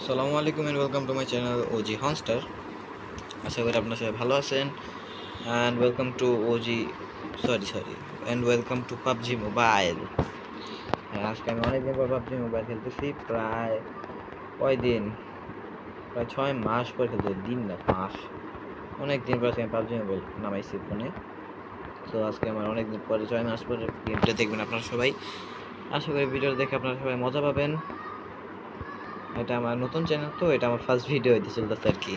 আসসালামু আলাইকুম and welcome to my channel OG হনস্টার। আশা করি আপনারা সবাই ভালো আছেন and welcome to OG sorry and welcome to PUBG mobile. হ্যাঁ, আজকে আমি অনেকদিন পর পাবজি মোবাইল খেলতেছি। প্রায় কয়দিন, প্রায় 6 মাস পর খেলতেছি, দিন না মাস। অনেক দিন পর আজকে আমি পাবজি মোবাইল নামাইছি ফোনে। তো আজকে আমার অনেকদিন পরে 6 মাস পরে গেমটা দেখবেন আপনারা সবাই। আশা করি ভিডিও দেখে আপনারা সবাই মজা পাবেন। এটা আমার নতুন চ্যানেল, তো এটা আমার ফার্স্ট ভিডিও হইতে চলতেছে আর কি।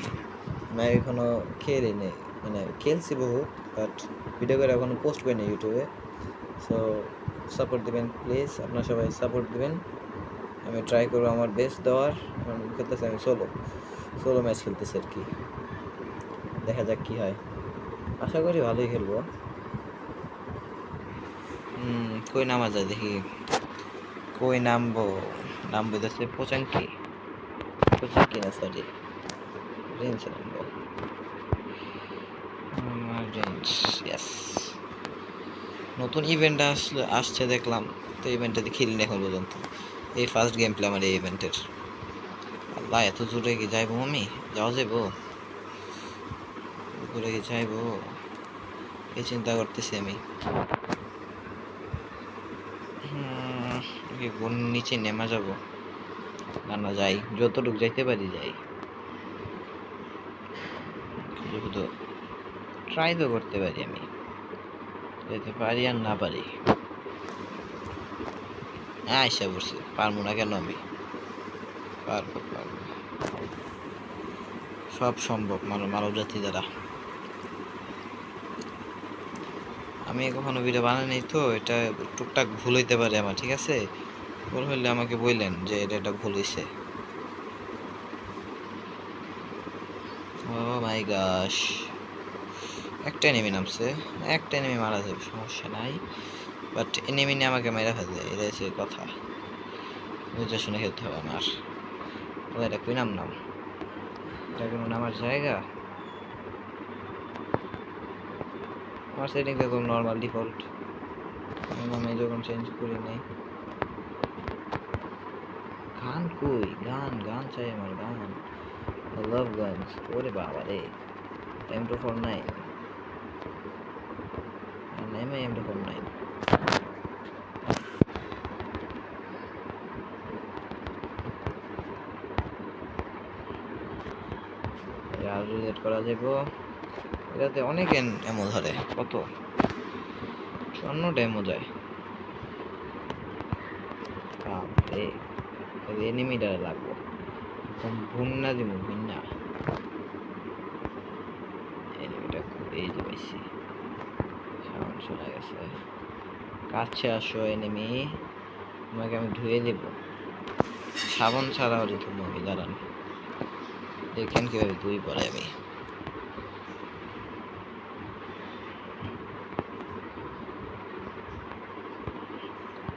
আমি এখনো খেলি নেই, মানে খেলছি বহুত, বাট ভিডিও করে এখনো পোস্ট করিনি ইউটিউবে। সো সাপোর্ট দিবেন প্লিজ, আপনারা সবাই সাপোর্ট দিবেন। আমি ট্রাই করবো আমার বেস্ট দেওয়ার। খেলতেছি আমি সোলো ম্যাচ খেলতেছি আর কি, দেখা যাক কি হয়। আশা করি ভালোই খেলবো। কই নামা যায় দেখি, কই নামবো যাচ্ছে পোচাঙ্কি না সরি, রেঞ্জ নামবো। ইয়েস, নতুন ইভেন্ট আসছে দেখলাম, তো ইভেন্টটাতে খেলি না এখন পর্যন্ত। এই ফার্স্ট গেম প্লে আমার এই ইভেন্টের। আল্লাহ, এত দূরে কি যাইবো? আমি যাওয়া যাইবো? দূরে কি যাইবো এই চিন্তা করতেছি আমি। নিচে নেমা যাব না যাই, যতটুকু যাইতে পারি যাই। শুধু ট্রাই তো করতে পারি, আমি যেতে পারি আর না পারি। আইসা বসছি, পারবো না কেন? আমি পারবো, সব সম্ভব মানব জাতি দ্বারা। আমি কখনো ভিডিও বানাইনি, তো এটা টুকটাক ভুল হইতে পারে আমার, ঠিক আছে? ভুল হইলে আমাকে বললেন যে এটা ভুল হইছে। ও মাই গশ, একটা এনিমি নামছে, একটা এনিমি মারা যাবে, সমস্যা নাই। বাট এনিমি নিয়ে আমাকে মেরা ফেলবে, এটা হচ্ছে কথা। বুঝে শুনে খেলতে হবে আমার। এটা কই নাম, এটা কোনো নামার জায়গা? আমার সেটিংস একদম নর্মাল ডিফল্ট, আমি যখন চেঞ্জ করি নাই। গান কই? গান চাই আমার, গান। I love guns. ওরে বাবা রে, M249 নেমে M249। আর রিলেট করা যাবো এটাতে, অনেক এমো ধরে, কত 54 ডেমো যায়। বাপরে, এনিমিটা লাগবো ভুন্না দিব, ভিন্না এনিমিটা এই যে পাইছি, সাউন্ড শোনা গেছে। কাছে আসো এনিমি, তোমাকে আমি ধুয়ে দেব। সাবান ছাড়া হলে ধুবো আমি, দাঁড়ান দেখেন কিভাবে ধুই পরে আমি।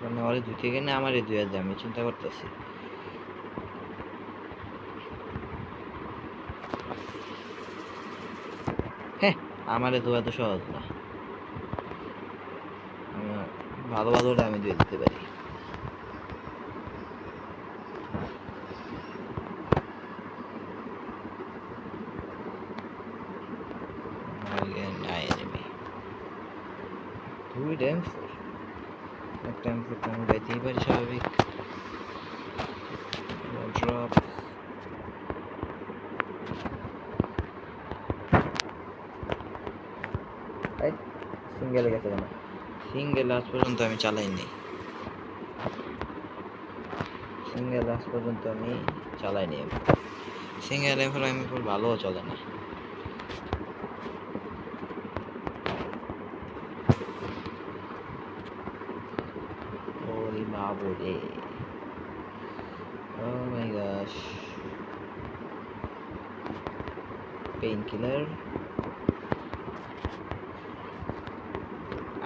মানে ওরে ধুতে গেলে আমারই ধুয়ে যায়, আমি চিন্তা করতেছি। হ্যাঁ, আমারে ধোয়া তো সহজ না, ভালো আমি ধুয়ে দিতে পারি। দুই ড্যাম ফোর, একটা M4 তো আমি পাইতেই পারি স্বাভাবিক। ড্রপ সিঙ্গেলে গেছে কেন? সিঙ্গেল আজ পর্যন্ত আমি চালাইনি, সিঙ্গেল আজ পর্যন্ত আমি চালাইনি। সিঙ্গেল M4 ভালো চলে না। ওরে বাবু রে, ও মাই গশ, পেইন কিলার।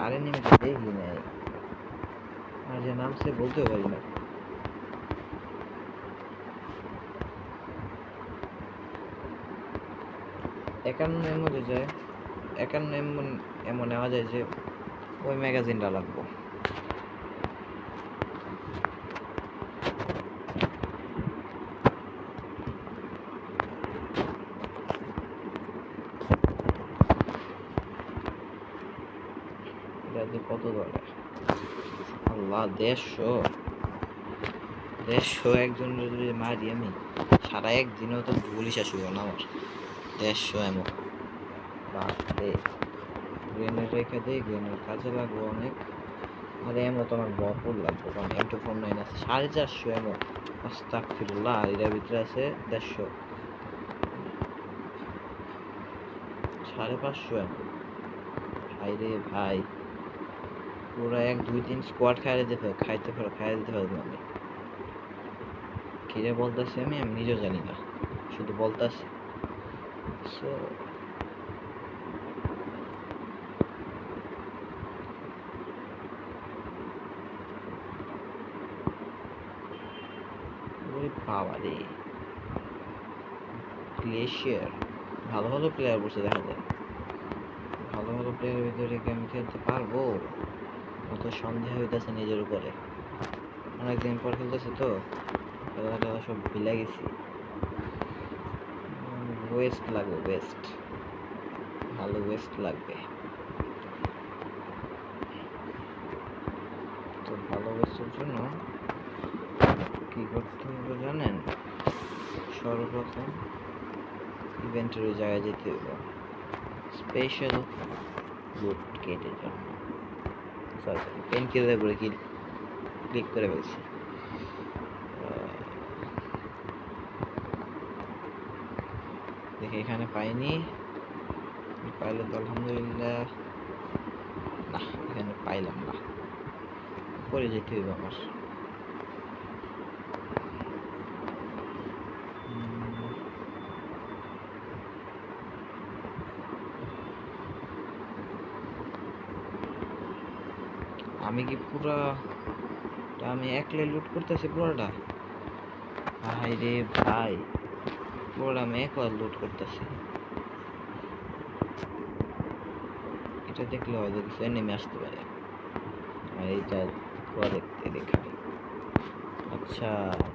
আরে নেমে তো দেখি নাই, আর যে নামছে বলতেও পারি না। একান্ন মধ্যে যায়, একান্ন এমন নেওয়া যায় যে ওই ম্যাগাজিনটা লাগবো। কত দরকার? আল্লাহ, 150 একজন যদি মারি আমি, সারা একদিনও তো গুলি শেষ হইব না আমার। 150 এমন বাপরে। গ্রেনেড রেখে দিই, গ্রেনেড কাজে লাগবে অনেক। আর এমন তো আমার ভরপুর লাগবে, কারণ M249 আছে 450 এমন। আস্তাগফিরুল্লাহ, আর এটার ভিতরে আছে 150, 550 এমন। ভাই রে ভাই, পুরো 1 2 3 স্কোয়াড খাইতে পারবো আমি। কিরে বলতেছি আমি নিজেও জানি না, শুধু বলতেছি। সো ওরে বাবা রে, গ্লেশিয়ার ভালো ভালো প্লেয়ার বসে দেখা যায়। ভালো ভালো প্লেয়ারের ভিতরে কি আমি খেলতে পারবো? অত সন্দেহ হইতেছে নিজের উপরে। অনেকদিন পর খেলতেছি তো, খেলা টেলা সব ভুলে গেছি। ওয়েস্ট লাগবে, ওয়েস্ট, ভালো ওয়েস্ট লাগবে। তো ভালো ওয়েস্টের জন্য কি করতে হবে জানেন? সর্বপ্রথম ইভেন্টের ওই জায়গায় যেতে হবে, স্পেশাল লুট গেটের জন্য। সরি, পেন কিলার করে ক্লিক করে ফেলছি। দেখি এখানে পাইনি, পাইলে তো আলহামদুলিল্লাহ। না, এখানে পাইলাম না, পরে যেতে হইব আমার। আমি কি আমি একলাই লুট করতেছি পুরোটা? ভাই রে ভাই, পুরোটা আমি একলা লুট করতেছি। এটা দেখলে হয়তো কিছু নেমে আসতে পারে, আর এইটা দেখতে দেখাই। আচ্ছা,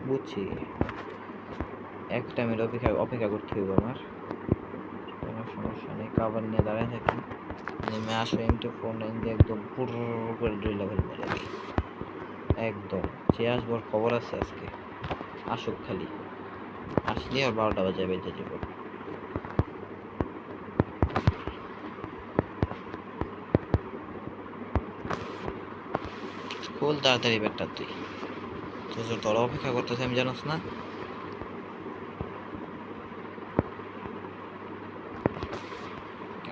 বুঝছি, এক টাইমের অপেক্ষা করতে হইব আমার। কোনো সমস্যা নেই, কাভার নিয়ে দাঁড়ায় থাকি। নেমে আসো, M249 দিয়ে একদম পুর করে ড্রিল লেভেল মেরে দিই একদম। যে আসবার খবর আছে আজকে, আসুক খালি। আসলে আর 12টা বাজে বেজে যাব। খুল তাড়াতাড়ি ব্যাটটা তুই, তোর অপেক্ষা করতেছে আমি, জানোস না?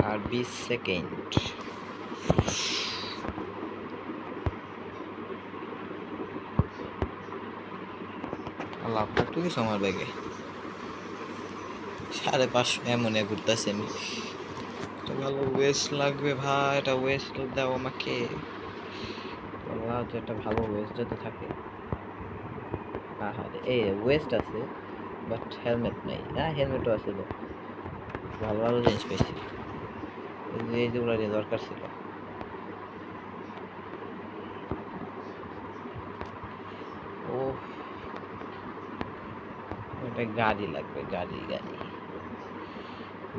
আর 20 সেকেন্ড। আল্লাহ, কত কিছু আমার ব্যাগে। 550 এমন ঘুরতেছে আমি। তো ভালো ওয়েস্ট লাগবে ভাই, এটা ওয়েস্ট দাও আমাকে। আল্লাহ, যেটা ভালো ওয়েস্ট যাতে থাকে। এই ওয়েস্ট আছে, বাট হেলমেট নেই। না, হেলমেটও আছে তো। ভালো ভালো জিনিস পেয়েছি, এই যেগুলো দরকার ছিল। ও, একটা গাড়ি লাগবে,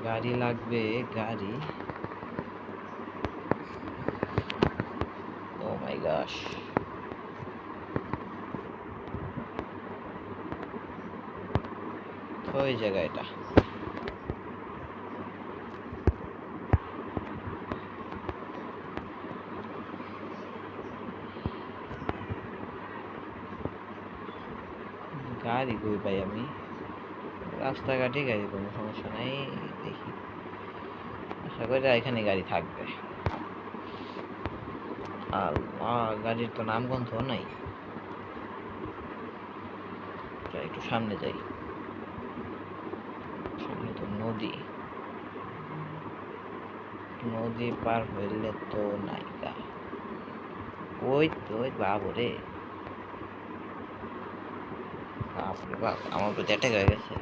গাড়ি লাগবে, গাড়ি। ও মাই গশ, ওই জায়গা এটা। গাড়ি কই পাই আমি? রাস্তাঘাটে গাড়ি, কোনো সমস্যা নাই। দেখি, আশা করি এখানে গাড়ি থাকবে। আল্লাহ, গাড়ির তো নাম গন্ধ নাই। একটু সামনে যাই, সামনে তো নদী, নদী পার হইলে তো নাইকা। ওই তো, ওই বাবরে, বাপরে বাপ, আমার প্রতি অ্যাটাক হয়ে গেছে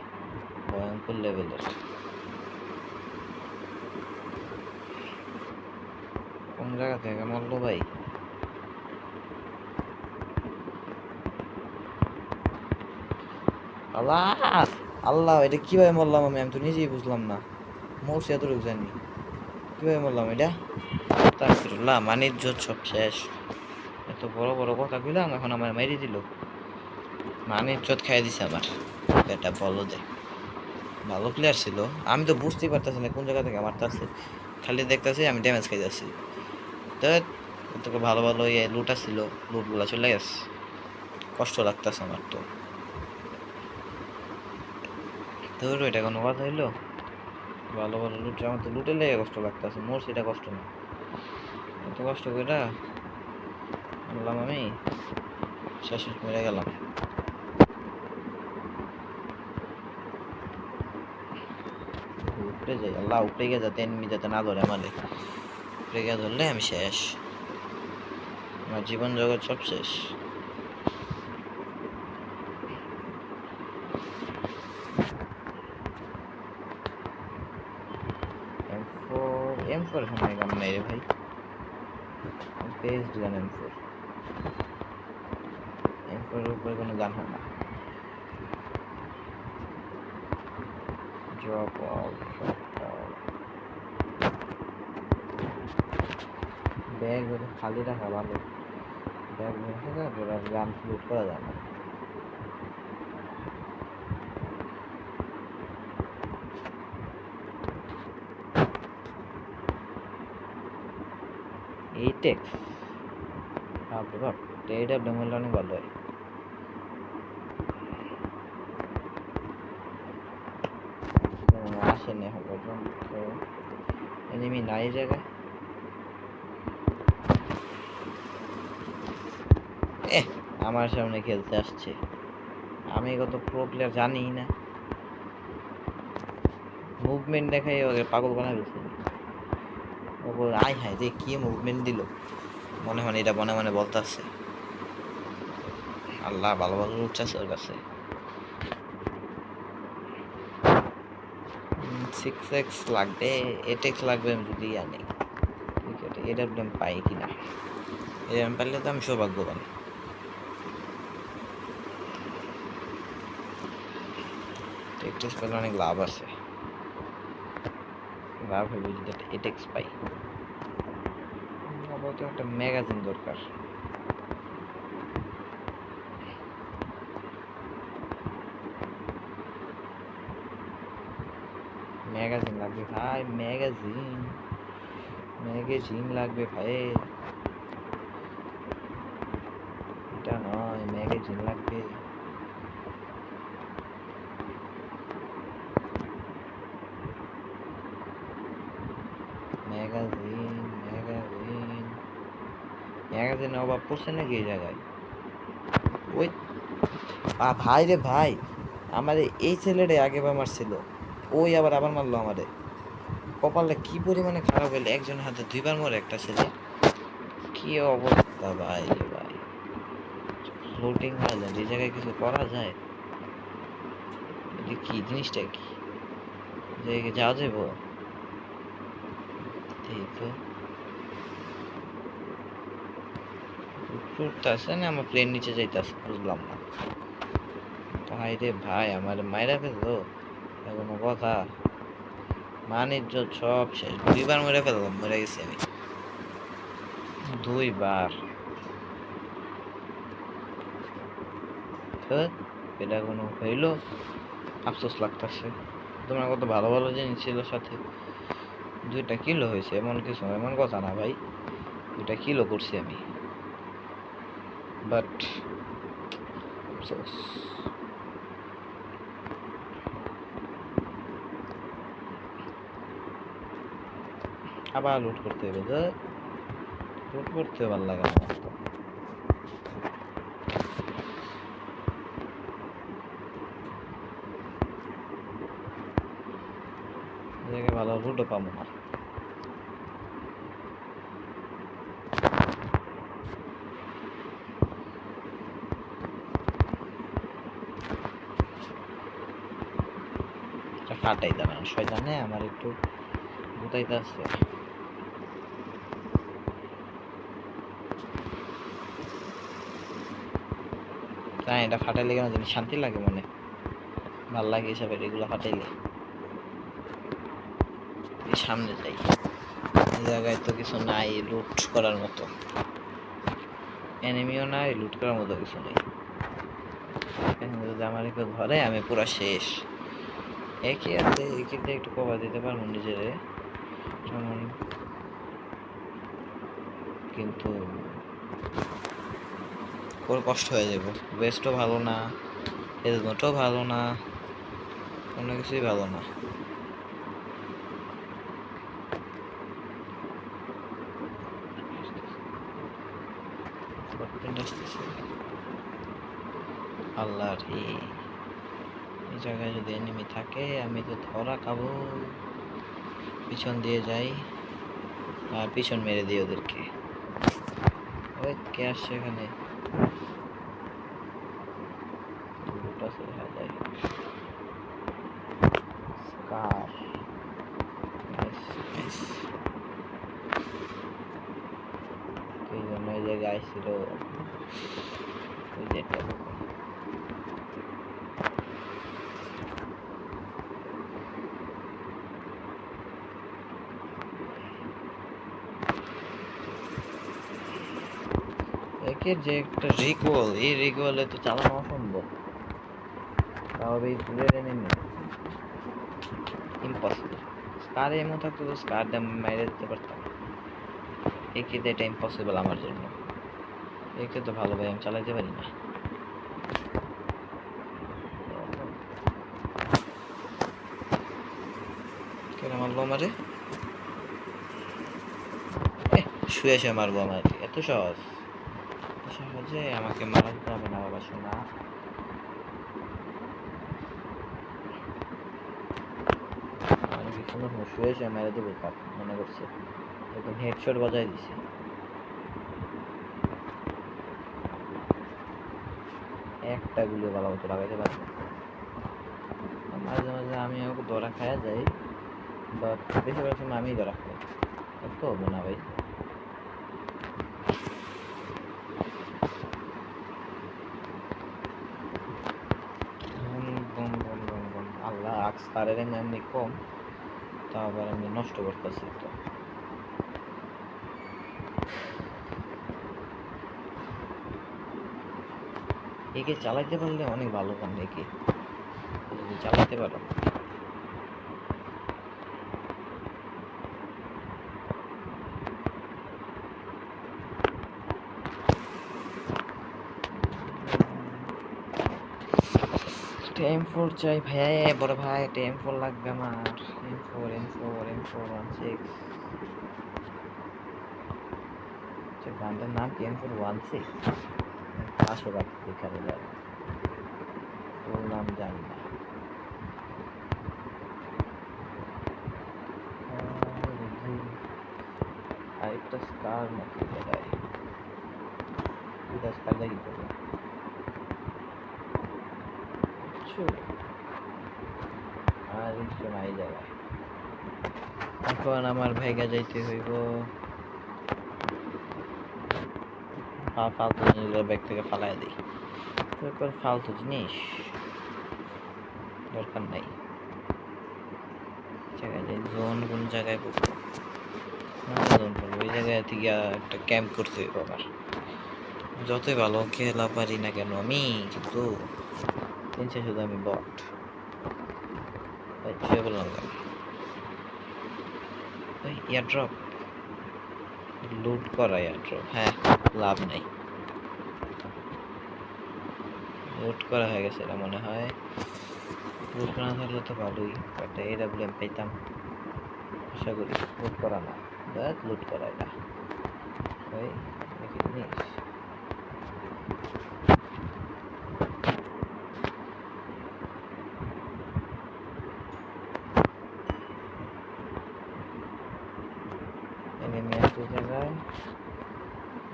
ভয়ঙ্কর লেভেলের। কোন জায়গা থেকে মরলো ভাই? আল্লাহ, আল্লাহ, এটা কিভাবে মরলাম আমি তো নিজেই বুঝলাম না। মরছি এতটুকু জানি, কিভাবে মরলাম এটা? আস্তাগফিরুল্লাহ, মানিজ্য সব শেষ। এত বড় বড় কথা কইলাম, এখন আমার মেরে দিল। মানিজ্য খাই দিছে আমার। এটা বলো দে, ভালো প্লেয়ার ছিল। আমি তো বুঝতেই পারতেছি না কোন জায়গা থেকে মারতেছে, খালি দেখতেছি আমি ড্যামেজ খাই যাচ্ছি। তো তোকে ভালো ভালো ইয়ে লুট ছিল, লুটগুলা চলে গেছে, কষ্ট লাগতেছে আমার। তো তোর এটা কোনো কথা হইলো? ভালো ভালো লুট, আমার তো লুটে লেগে কষ্ট লাগতেছে, মোর সেটা কষ্ট না। এত কষ্ট করে আনলাম আমি, শেষ মেরে গেলাম। উপরে যাই, আল্লাহ উপরে গিয়ে যাতে এনিমি যাতে না ধরে আমারে। উপরে গিয়ে ধরলে আমি শেষ, আমার জীবন জগৎ সব শেষ। M4 সময় কাম নাই রে ভাই, পেজ দিলাম M4। M4 এর উপরে কোনো গান হয় না। ড্রপ অল, ব্যাগ খালি রাখা ভালো, ব্যাগ রেখে যায় গান লুট করা যায় না। এই টেক্স বাপরে বাপ, এইটা ডেমোলে অনেক ভালো হয়। আসেনি এখন পর্যন্ত, এনিমি নাই জায়গায়। আমার সামনে খেলতে আসছে, আমি কত প্রো প্লেয়ার জানিই না। মুভমেন্ট দেখাই ওকে পাগল বানাই ফেলছে। আয় হায় যে কি মুভমেন্ট দিল, মনে মনে এটা মনে মনে বলতে আসছে। আল্লাহ ভালো ভালো উঠছে ওর কাছে। 6x লাগবে, 8x লাগবে আমি যদি আনি। ঠিক আছে, এটা পাই কিনা, এটা পারলে তো আমি সৌভাগ্যবান। টেকটিক্স পেলে অনেক লাভ আছে, লাভ হবে যদি একটা 8x পাই। আপাতত একটা ম্যাগাজিন দরকার। ম্যাগাজিন লাগবে ভাই, ম্যাগাজিন ম্যাগাজিন লাগবে ভাই, এটা নয় ম্যাগাজিন লাগবে। ম্যাগাজিন ম্যাগাজিন ম্যাগাজিনের অভাব পড়ছে নাকি এই জায়গায়? ওই ভাই রে ভাই, আমারে এই ছেলেরে আগে বা মারছিল, ওই আবার আবার মারলো আমারে। কপালটা কি পরিমাণে খারাপ হইলে, একজনের হাতে দুইবার মরে একটা ছেলে, কি অবস্থা ভাই রে ভাই। ফ্লোটিং আইল্যান্ড, এই জায়গায় কিছু করা যায়? এটা কি জিনিসটা, কি যাওয়া যাবো? এই তো উঠতেছে না, আমার প্লেন নিচে যাইতেছে, বুঝলাম না ভাই রে ভাই, আমার মাইরা ফেললো, কোনো কথা? মান ইজ্জত সব শেষ, দুইবার মরে ফেললাম, মরে গেছি আমি দুইবার। এটা কোনো হইলো? আফসোস লাগতেছে, তোমার কত ভালো ভালো জিনিস ছিল সাথে। 2টা কিলো হয়েছে, এমন কিছু এমন কথা না ভাই, 2টা কিলো করছি আমি, বাট আফসোস। আবার লুট করতে হবে, লুট করতে ভালো লাগে না আমার তো। জায়গায় ভালো লুটও পাবো না। ফাটাই দাঁড়ান, শয়তানে আমার একটু গুতাইতে আসছে। তাই এটা ফাটাইলে কেন জানি শান্তি লাগে মনে, ভাল লাগে এসবের এগুলো ফাটাইলে। সামনে যাই, এই জায়গায় তো কিছু নাই লুট করার মতো, এনিমিও নাই, লুট করার মতো কিছু নেই। যদি আমার কেউ ধরে আমি পুরো শেষ। একই আছে, একই দিয়ে একটু কভার দিতে পারবো নিজেরে, কিন্তু কষ্ট হয়ে যাবো। বেস্টও ভালো না, হেলমেটও ভালো না, কোনো কিছুই ভালো না। আল্লাহ রে, এই জায়গায় যদি এনিমি থাকে আমি তো ধরা খাবো। পিছন দিয়ে যাই আর পিছন মেরে দিই ওদেরকে। ওই কে আসছে এখানে? এই জন্য এই জায়গায় ছিল ওই যেটা একের যে একটা রিকোয়েল, এই রিকোয়েলে তো চালানো অসম্ভব। তাও এই দূরের এনিমি ইম্পসিবল। স্কার এমন থাকতো তো স্কার দাম মেরে দিতে পারতাম। একে তো এটা ইম্পসিবল আমার জন্য। একে তো ভালো ভাই আমি চালাইতে পারি না। কেন মারলো আমারে? শুয়ে শুয়ে মারবো আমার? এত সহজ? সহজে আমাকে মারতে হবে না বাবা শোনা। শুয়ে শুয়ে মেরে দেবো মনে করছে, একদম হেডশট বাজাই দিছে। একটা গুলি ভালো মতো লাগাইতে পারে। মাঝে মাঝে আমি ওকে ধরা খায়া যাই, বাট বেশিরভাগ সময় আমিই ধরা খাই। তো হবো না ভাই। আল্লাহ আক্সকারের এমনি কম, তা আবার আমি নষ্ট করতেছি তো। একে চালাইতে পারলে অনেক ভালো পান, একে যদি চালাতে পারো। M4 চাই ভাই, বড় ভাই একটা M4 লাগবে আমার। M4 M4 16 গানটার নাম কি? M416 500 টাকা এখানে যায়, ওর নাম জানি না। আরেকটা স্কার নাকি জায়গায়, দুটা স্কার দেখি করবো। আর কিছু নাই জায়গায়। এখন আমার ভাইগা যাইতে হইব। ফালতু জিনিসগুলো ব্যাগ থেকে ফালাই দিই। ফালতু জিনিস দরকার নাই। জায়গায় যাই, জোন কোন জায়গায় পড়বো? জোন পড়বো ওই জায়গায় থেকে একটা ক্যাম্প করতে হইব আমার। যতই ভালো খেলা পারি না কেন আমি, কিন্তু শুধু আমি বট। বললাম কেন? ওই এয়ারড্রপ লুট করা, এয়ারড্রপ হ্যাঁ, লাভ নাই। লুট করা হয়ে গেছে এটা মনে হয়। লুট করা না থাকলে তো ভালোই, একটা AWM পেতাম আশা করি। লুট করা না, লুট করা এটা। ওই একই জিনিস। এনিমি আছে জায়গায়,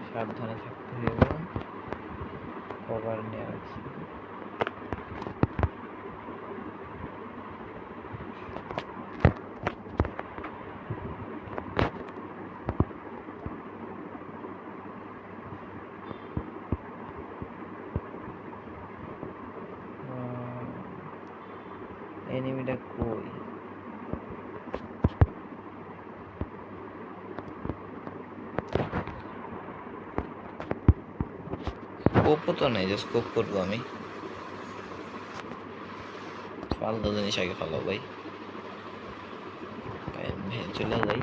সাবধানে থাকতে হবে। কভার নিয়ে রাখছি। এনিমিটা কই? স্কোপও তো নেই যে স্কোপ করবো আমি। ফালতু জিনিস আগে ফালো ভাই, চলে যাই।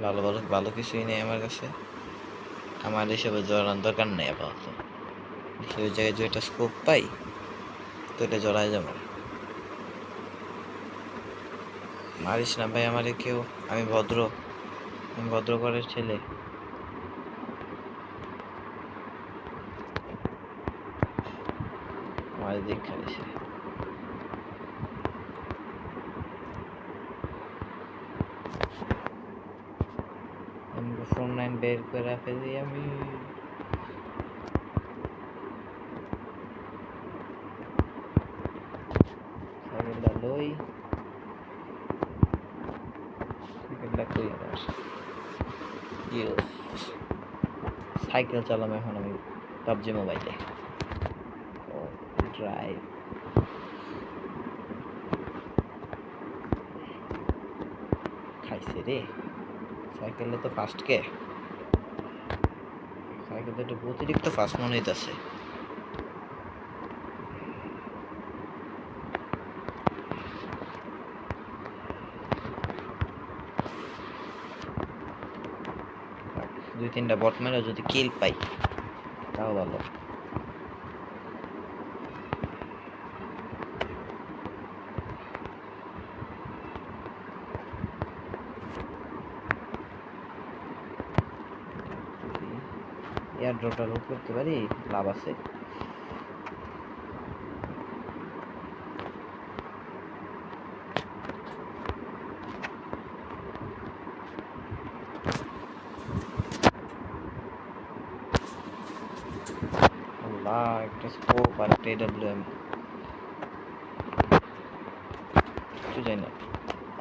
ভালো ভালো ভালো কিছুই নেই আমার কাছে, আমার এসবে জড়ানোর দরকার নেই আপাতত। দেখি ওই জায়গায় যদি একটা স্কোপ পাই তো এটা জড়ায় যাবো। মারিস না ভাই আমারে কেউ, আমি ভদ্র, আমি ভদ্র ঘরের ছেলে। আমার দীক্ষা দিছে। M409 বের করে ফেলি আমি। সাইকেলটা লই, সাইকেলটা কই আমার? সাইকেল চালাম এখন আমি পাবজি মোবাইলে। ড্রাইভ খাইছে রে সাইকেলে তো ফার্স্ট কে, সাইকেল তো একটু অতিরিক্ত ফাস্ট মনে হইতাছে। দুই তিনটা বট মেরে যদি কিল পাই তাও ভালো। এয়ার ড্রপটা লুট করতে পারি, লাভ আছে। একটা স্কোপ আর একটা AWM, কিছু যাই না।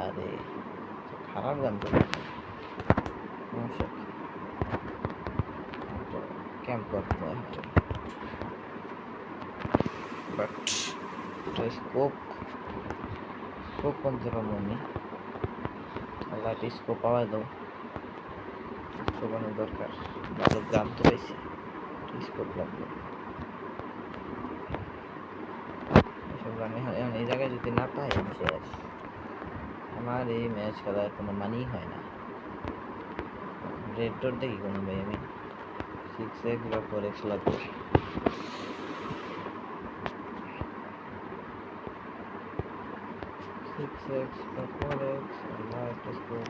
আরে খারাপ গান তো, ক্যাম্প করতে হয় বাট স্কোপ স্কোপ কোন জায়গা মনে আল্লাহ, একটা স্কোপ পাওয়া দাও। স্কোপ অনেক দরকার, ভালো গান তো পাইছি, স্কোপ লাগবে। এসব গান এখন এই জায়গায় যদি না পাই আমি শেষ, আমার এই ম্যাচ খেলার কোনো মানেই হয় না। রেড ডট দেখি কোনো ভাই, আমি 6x বা 4x লাগবে। 6x বা 4x, আল্লাহ একটা স্কোপ।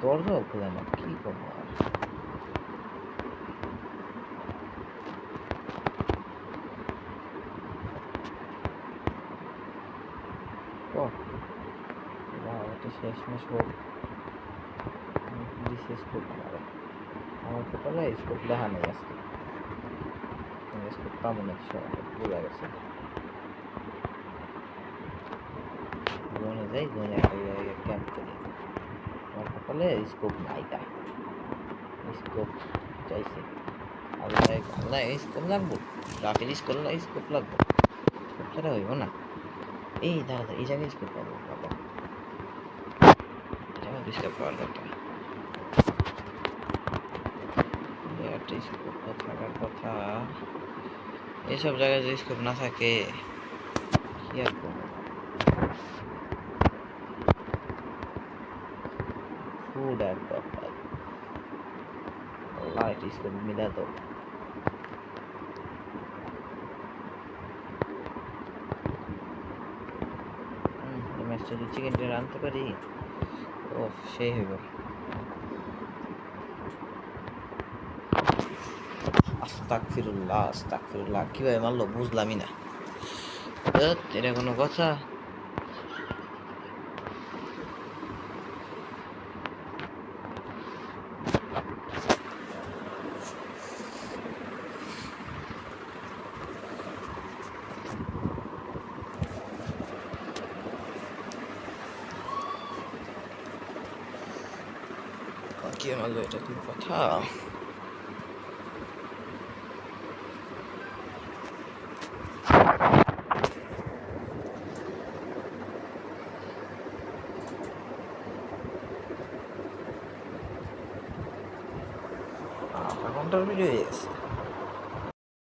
দরজাও খুলে না, কি করবো আর। এটা শেষমেশ হোক, স্কোপ আমার কপালে স্কোপ দেখা নেই আজকে, স্কোপ পাবো না বোঝা গেছে। জোনে যাই, জোনে একটা জায়গায় ক্যাম্প করি। আমার কপালে স্কোপ নাই, তা স্কোপ চাইছে। আল্লাহ আল্লাহ স্কোপ লাগবো, রাতের স্কোপ লাগবো, স্কোপ ছাড়া হইব না। এই দাঁড়া, এই জায়গায় স্কোপ পাবো বাবা, এই জায়গায় স্কোপ পাওয়ার কথা। একটা স্কোপ তো থাকার কথা, এইসব জায়গায় যদি স্কোপ না থাকে কি আর করবো। ফুড আর কপাল, আল্লাহ একটা স্কোপ মিলা তো। ম্যাচটা যদি চিকেন ডিনার আনতে পারি ও সেই হইব। আস্তাগফিরুল্লাহ আস্তাগফিরুল্লাহ, কিভাবে মারলো বুঝলামই না, এটা কোনো কথা? কি মারলো, এটা কি কথা? কাউন্টার ভিডিও হয়ে গেছে।